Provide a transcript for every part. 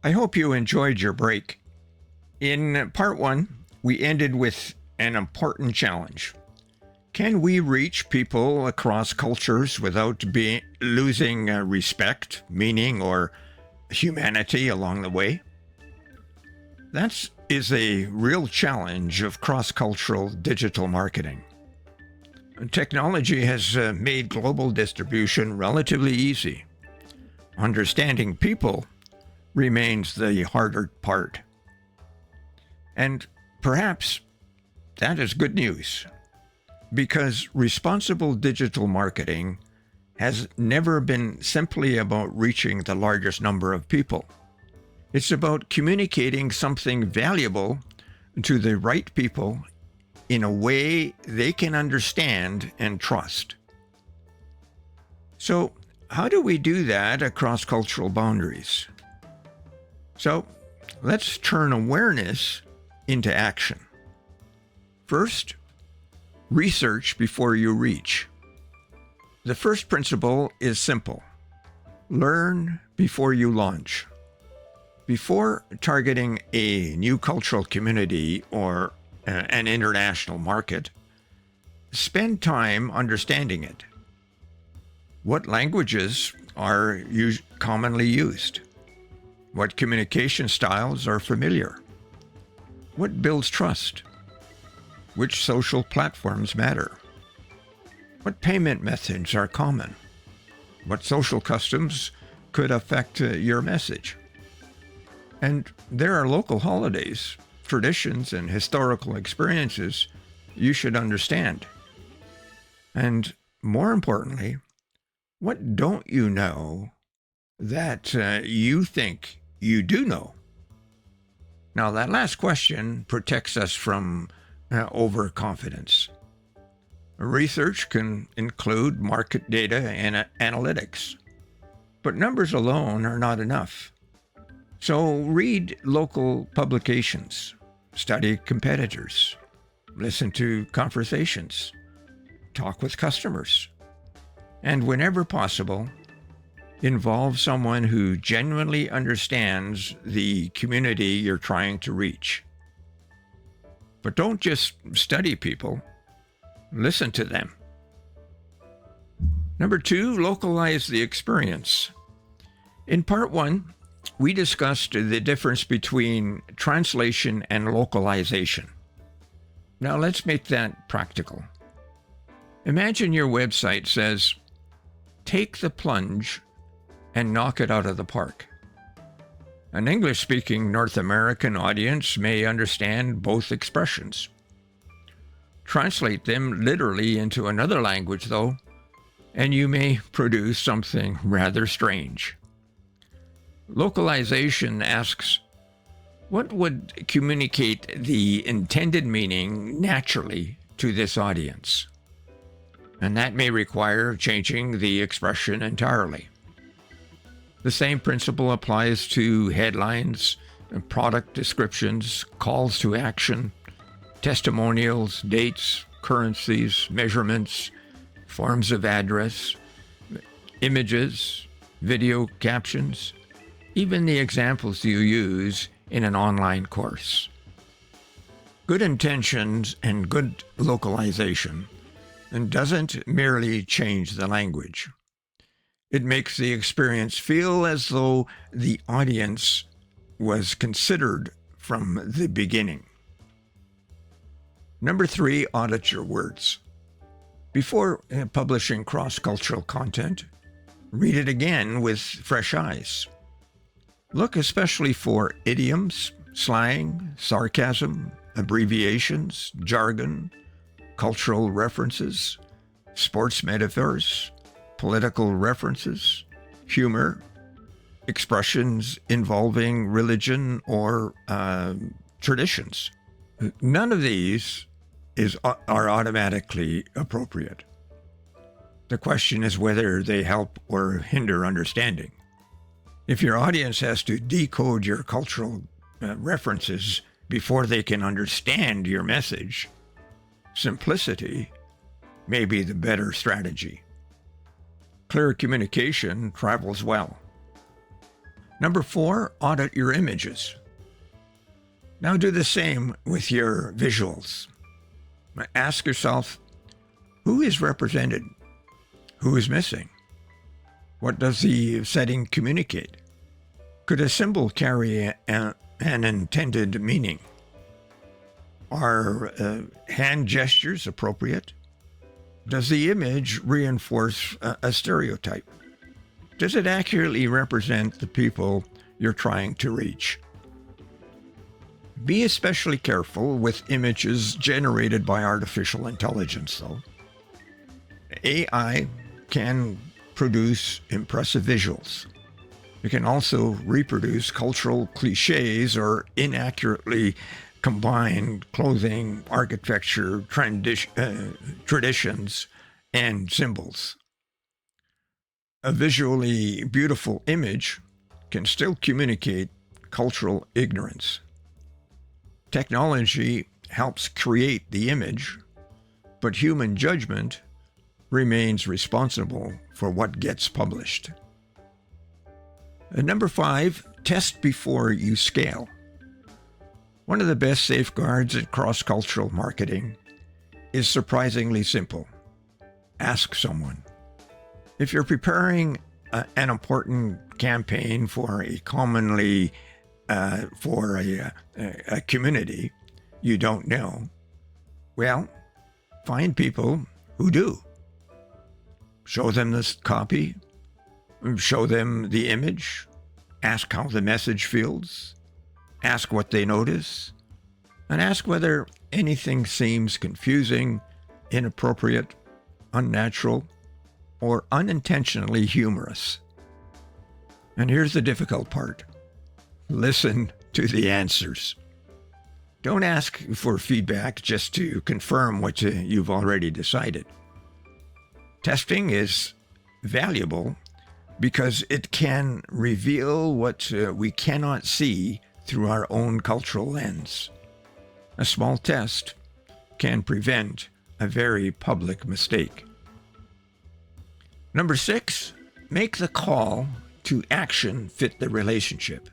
I hope you enjoyed your break. In part one, we ended with an important challenge. Can we reach people across cultures without losing respect, meaning, or humanity along the way? That is a real challenge of cross-cultural digital marketing. Technology has made global distribution relatively easy. Understanding people remains the harder part. And perhaps that is good news, because responsible digital marketing has never been simply about reaching the largest number of people. It's about communicating something valuable to the right people in a way they can understand and trust. So, how do we do that across cultural boundaries? So, let's turn awareness into action. First, research before you reach. The first principle is simple. Learn before you launch. Before targeting a new cultural community or an international market, spend time understanding it. What languages are commonly used? What communication styles are familiar? What builds trust? Which social platforms matter? What payment methods are common? What social customs could affect your message? And there are local holidays, traditions, and historical experiences you should understand. And more importantly, what don't you know that you think you do know? Now, that last question protects us from overconfidence. Research can include market data and analytics, but numbers alone are not enough. So read local publications, study competitors, listen to conversations, talk with customers, and whenever possible, involve someone who genuinely understands the community you're trying to reach. But don't just study people, listen to them. Number 2, localize the experience. In part 1, we discussed the difference between translation and localization. Now let's make that practical. Imagine your website says, "Take the plunge and knock it out of the park." An English-speaking North American audience may understand both expressions. Translate them literally into another language, though, and you may produce something rather strange. Localization asks, what would communicate the intended meaning naturally to this audience? And that may require changing the expression entirely. The same principle applies to headlines, product descriptions, calls to action, testimonials, dates, currencies, measurements, forms of address, images, video captions, even the examples you use in an online course. Good intentions and good localization doesn't merely change the language. It makes the experience feel as though the audience was considered from the beginning. Number 3, audit your words. Before publishing cross-cultural content, read it again with fresh eyes. Look especially for idioms, slang, sarcasm, abbreviations, jargon, cultural references, sports metaphors, political references, humor, expressions involving religion or traditions. None of these are automatically appropriate. The question is whether they help or hinder understanding. If your audience has to decode your cultural references before they can understand your message, simplicity may be the better strategy. Clear communication travels well. Number 4, audit your images. Now do the same with your visuals. Ask yourself, who is represented? Who is missing? What does the setting communicate? Could a symbol carry an intended meaning? Are hand gestures appropriate? Does the image reinforce a stereotype? Does it accurately represent the people you're trying to reach? Be especially careful with images generated by artificial intelligence, though. AI can produce impressive visuals. It can also reproduce cultural cliches or inaccurately combine clothing, architecture, traditions, and symbols. A visually beautiful image can still communicate cultural ignorance. Technology helps create the image, but human judgment remains responsible for what gets published. Number 5, test before you scale. One of the best safeguards in cross-cultural marketing is surprisingly simple. Ask someone. If you're preparing an important campaign for a commonly for a community you don't know, well, find people who do. Show them this copy, show them the image, ask how the message feels, ask what they notice, and ask whether anything seems confusing, inappropriate, unnatural, or unintentionally humorous. And here's the difficult part. Listen to the answers. Don't ask for feedback just to confirm what you've already decided. Testing is valuable because it can reveal what we cannot see through our own cultural lens. A small test can prevent a very public mistake. Number 6, make the call to action fit the relationship.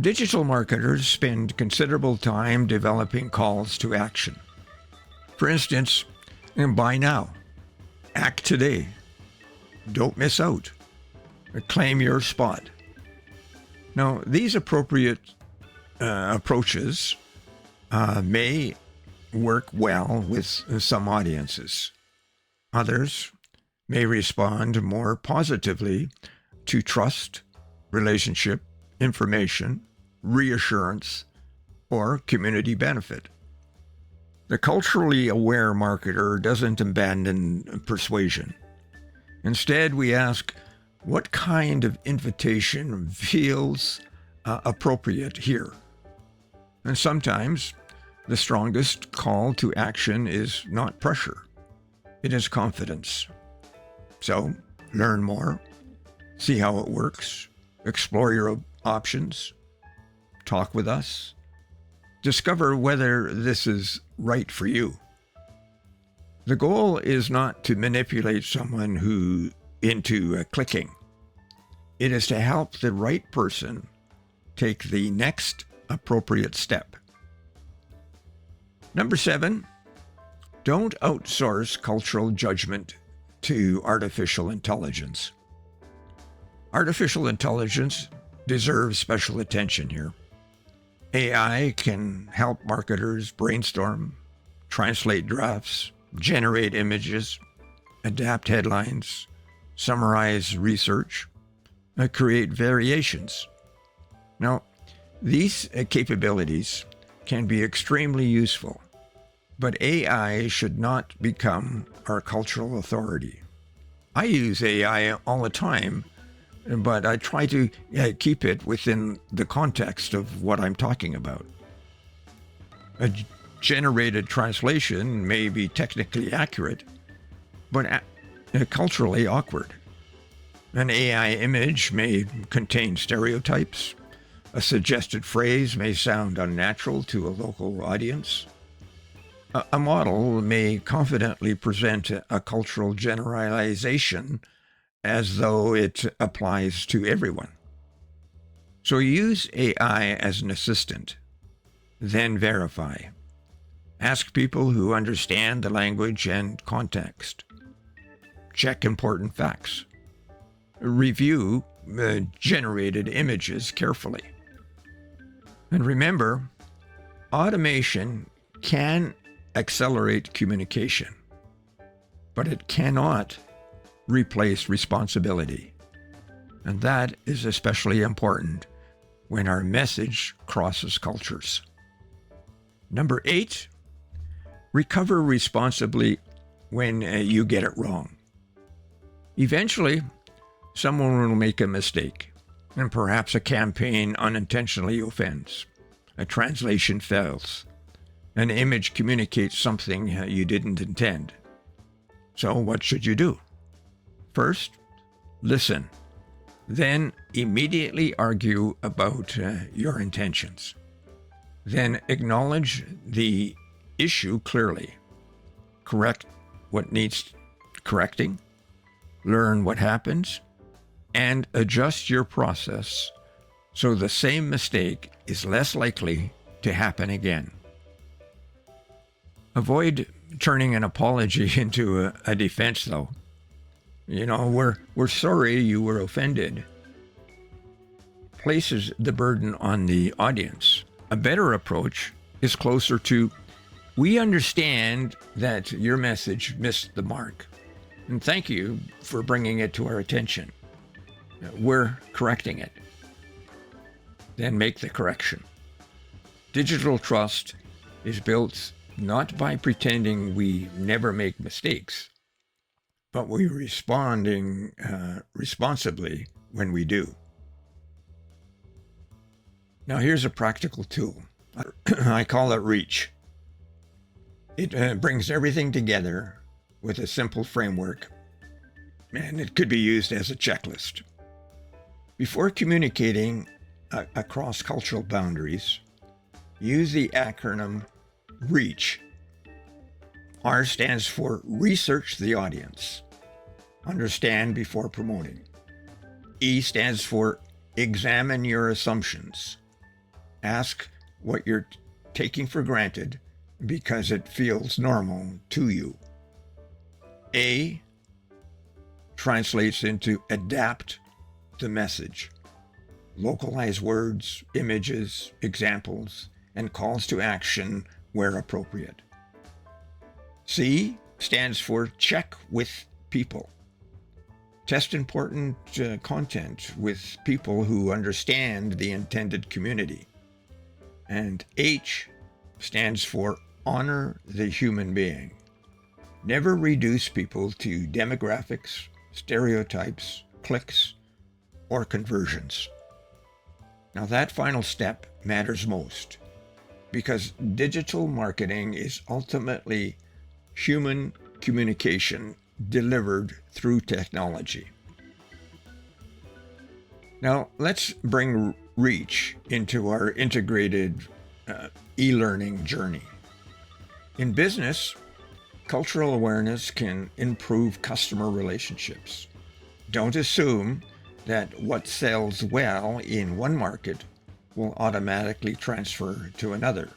Digital marketers spend considerable time developing calls to action. For instance, buy now, act today, don't miss out, claim your spot. Now, these appropriate approaches may work well with some audiences. Others may respond more positively to trust, relationship, information, reassurance, or community benefit. The culturally aware marketer doesn't abandon persuasion. Instead, we ask, what kind of invitation feels appropriate here? And sometimes the strongest call to action is not pressure, it is confidence. So, learn more, see how it works, explore your options, talk with us, discover whether this is right for you. The goal is not to manipulate someone into clicking. It is to help the right person take the next appropriate step. Number 7, don't outsource cultural judgment to artificial intelligence. Artificial intelligence deserves special attention here. AI can help marketers brainstorm, translate drafts, generate images, adapt headlines, summarize research, and create variations. Now, these capabilities can be extremely useful, but AI should not become our cultural authority. I use AI all the time, but I try to keep it within the context of what I'm talking about. A generated translation may be technically accurate, but culturally awkward. An AI image may contain stereotypes. A suggested phrase may sound unnatural to a local audience. A model may confidently present a cultural generalization as though it applies to everyone. So use AI as an assistant, then verify. Ask people who understand the language and context. Check important facts. Review generated images carefully. And remember, automation can accelerate communication, but it cannot replace responsibility. And that is especially important when our message crosses cultures. Number 8, recover responsibly when you get it wrong. Eventually, someone will make a mistake, and perhaps a campaign unintentionally offends. A translation fails. An image communicates something you didn't intend. So what should you do? First, listen. Then immediately argue about your intentions. Then acknowledge the issue clearly. Correct what needs correcting. Learn what happens. And adjust your process so the same mistake is less likely to happen again. Avoid turning an apology into a defense, though. We're sorry you were offended. Places the burden on the audience. A better approach is closer to, we understand that your message missed the mark, and thank you for bringing it to our attention. We're correcting it. Then make the correction. Digital trust is built not by pretending we never make mistakes, but we responding responsibly when we do. Now here's a practical tool. I call it REACH. It brings everything together with a simple framework, and it could be used as a checklist. Before communicating across cultural boundaries, use the acronym REACH. R stands for research the audience. Understand before promoting. E stands for examine your assumptions. Ask what you're taking for granted because it feels normal to you. A translates into adapt the message. Localize words, images, examples, and calls to action where appropriate. C stands for check with people. Test important content with people who understand the intended community. And H stands for honor the human being. Never reduce people to demographics, stereotypes, clicks, or conversions. Now that final step matters most because digital marketing is ultimately human communication delivered through technology. Now, let's bring REACH into our integrated e-learning journey. In business, cultural awareness can improve customer relationships. Don't assume that what sells well in one market will automatically transfer to another.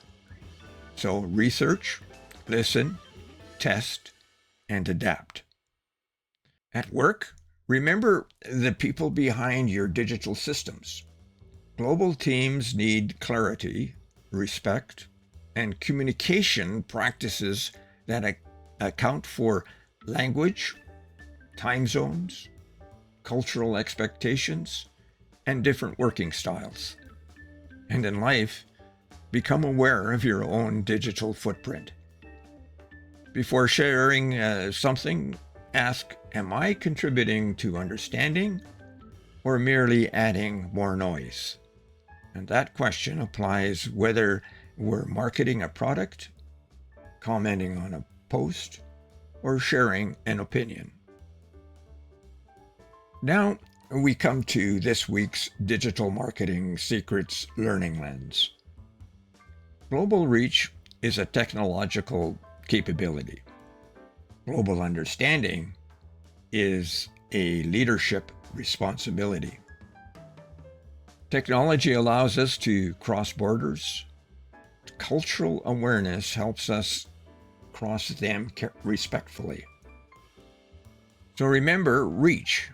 So research, listen, test, and adapt. At work, remember the people behind your digital systems. Global teams need clarity, respect, and communication practices that account for language, time zones, cultural expectations, and different working styles. And in life, become aware of your own digital footprint. Before sharing something, ask, am I contributing to understanding or merely adding more noise? And that question applies whether we're marketing a product, commenting on a post, or sharing an opinion. Now we come to this week's Digital Marketing Secrets Learning Lens. Global reach is a technological capability. Global understanding is a leadership responsibility. Technology allows us to cross borders. Cultural awareness helps us cross them respectfully. So remember, reach,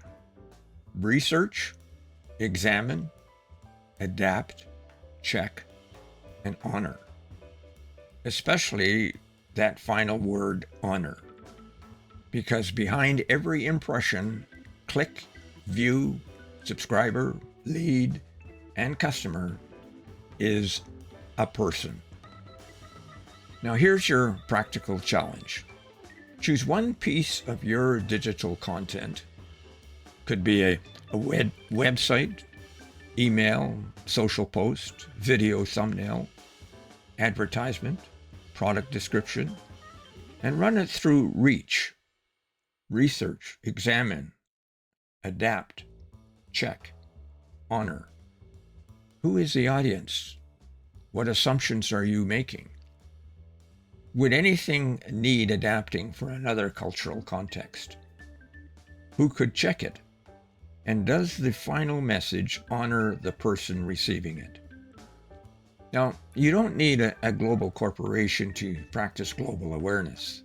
research, examine, adapt, check, and honor. Especially that final word, honor. Because behind every impression, click, view, subscriber, lead, and customer is a person. Now here's your practical challenge. Choose one piece of your digital content. Could be a website, email, social post, video thumbnail, advertisement, product description, and run it through reach, research, examine, adapt, check, honor. Who is the audience? What assumptions are you making? Would anything need adapting for another cultural context? Who could check it? And does the final message honor the person receiving it? Now, you don't need a global corporation to practice global awareness.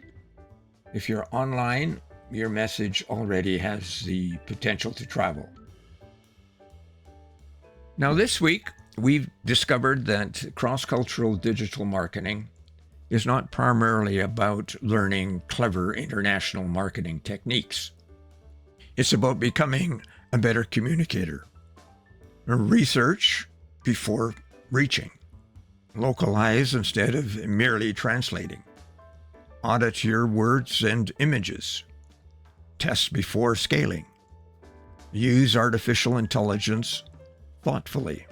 If you're online, your message already has the potential to travel. Now, this week, we've discovered that cross-cultural digital marketing is not primarily about learning clever international marketing techniques. It's about becoming a better communicator. Research before reaching. Localize instead of merely translating. Audit your words and images. Test before scaling. Use artificial intelligence thoughtfully.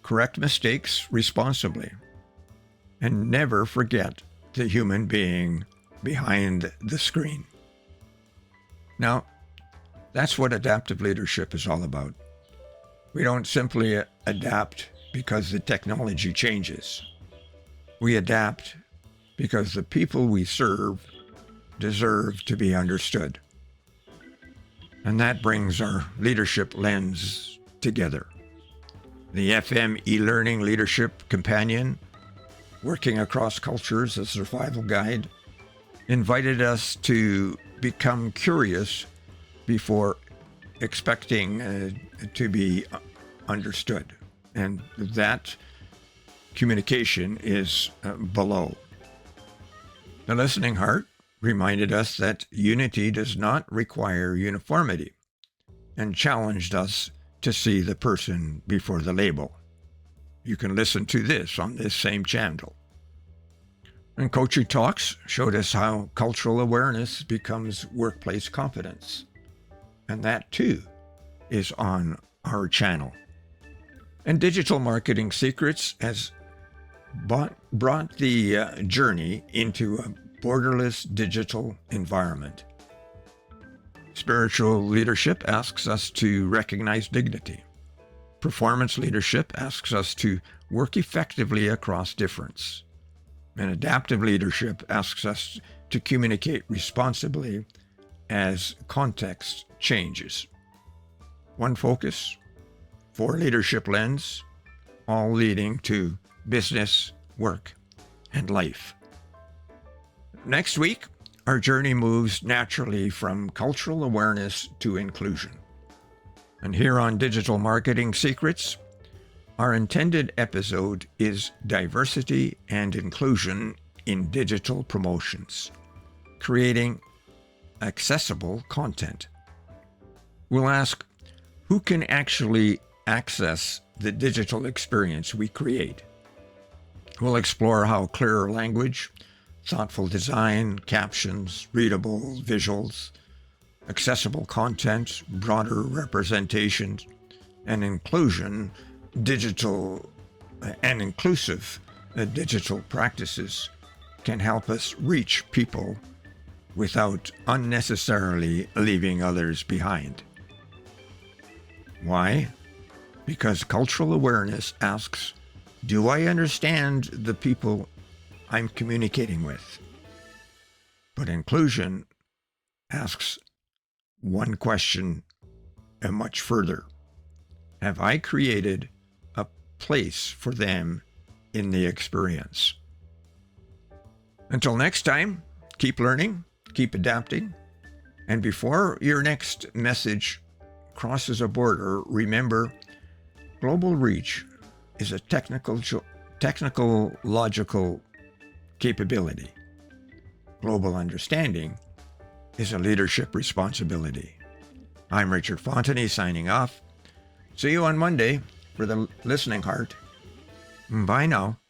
Correct mistakes responsibly. And never forget the human being behind the screen. Now, that's what adaptive leadership is all about. We don't simply adapt because the technology changes. We adapt because the people we serve deserve to be understood. And that brings our leadership lens together. The FMelearning Leadership Companion, working across cultures, a survival guide, invited us to become curious before expecting to be understood. And that communication is below. The listening heart reminded us that unity does not require uniformity and challenged us to see the person before the label. You can listen to this on this same channel. And Coaching Talks showed us how cultural awareness becomes workplace competence. And that too is on our channel. And Digital Marketing Secrets has brought the journey into a borderless digital environment. Spiritual leadership asks us to recognize dignity. Performance leadership asks us to work effectively across difference. And adaptive leadership asks us to communicate responsibly as context changes. One focus, 4 leadership lens, all leading to business, work, and life. Next week, our journey moves naturally from cultural awareness to inclusion. And here on Digital Marketing Secrets, our intended episode is diversity and inclusion in digital promotions, creating accessible content. We'll ask, who can actually access the digital experience we create? We'll explore how clearer language, thoughtful design, captions, readable visuals, accessible content, broader representations, and inclusive digital practices can help us reach people without unnecessarily leaving others behind. Why? Because cultural awareness asks, do I understand the people I'm communicating with? But inclusion asks one question much further. have I created a place for them in the experience? Until next time, keep learning, keep adapting, and before your next message crosses a border, remember, global reach is a technological capability. Global understanding is a leadership responsibility. I'm Richard Fontenay signing off. See you on Monday for the Listening Heart. Bye now.